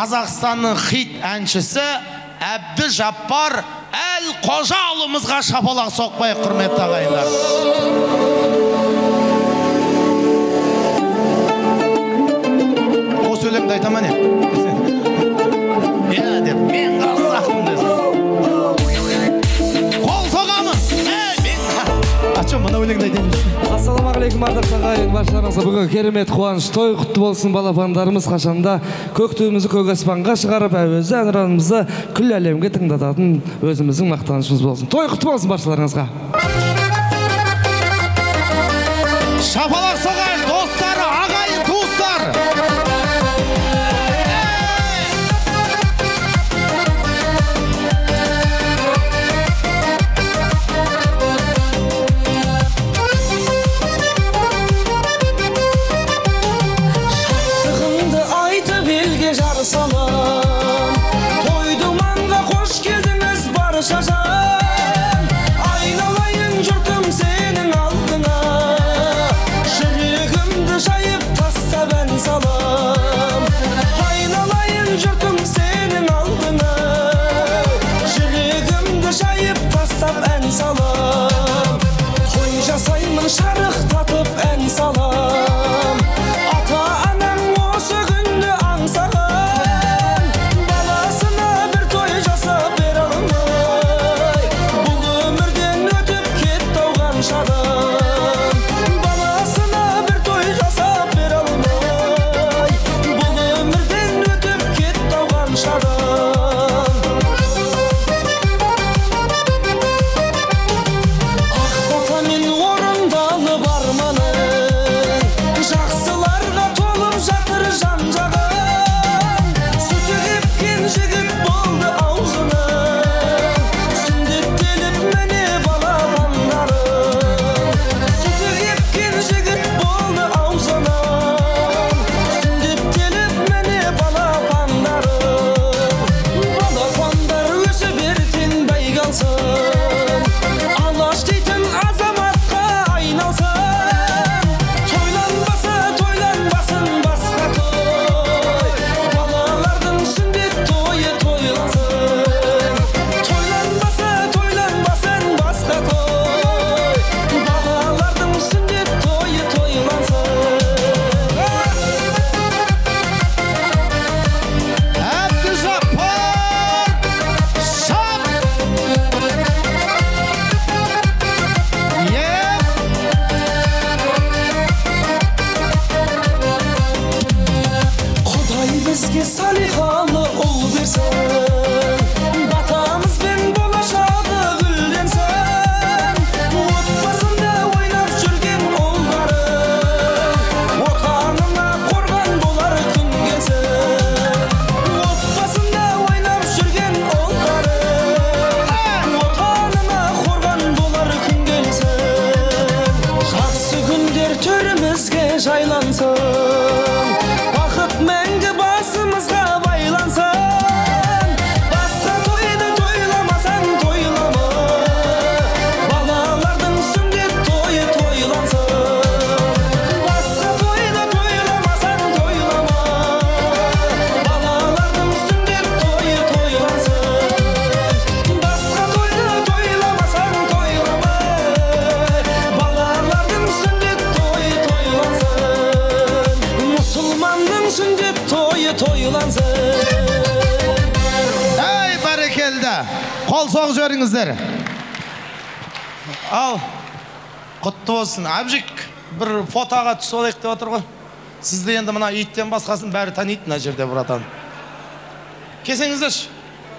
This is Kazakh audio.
Қазақстанның хит әншісі Әбдіжаппар Әл-Қожаұлымызға шапалақ соқпай, құрметті ағайындар. Осы өлеңді айтамын не? Я деп, мен қазақтым десің. Қол соғамыз! Ачо, мұна өлеңді айтайын. Ассалаумағалейкум, ардақты ағайын, баршаларыңызға бүгін керемет қуаныш, той құтты болсын. Балапандарымыз қашанда көк туымызды көк аспанға шығарып, әуезді әнұранымызды күллі әлемге тыңдататын өзіміздің мақтанышымыз болсын. Той құтты болсын баршаларыңызға. Шапалақ соғайын, достары, ағайын, туыстар. Salam, toydumanga hoş geldiniz barışa can. Aynalayın jurtum senin aldına, şırığımdı şayıp tassa ben salam. Aynalayın jurtum senin aldına, şırığımdı şayıp tassa ben salam. Toy jasaymın şarık tatıp en salam. Ata anam osu günlü ansağım. Қол соғып жіберіңіздер. Ал, құтты болсын. Әбжік бір фотоға түсіп алайық деп отыр ғой. Сізді енді мына иттен басқасын бәрі таниды мына жерде, братан. Кесеңіздерші.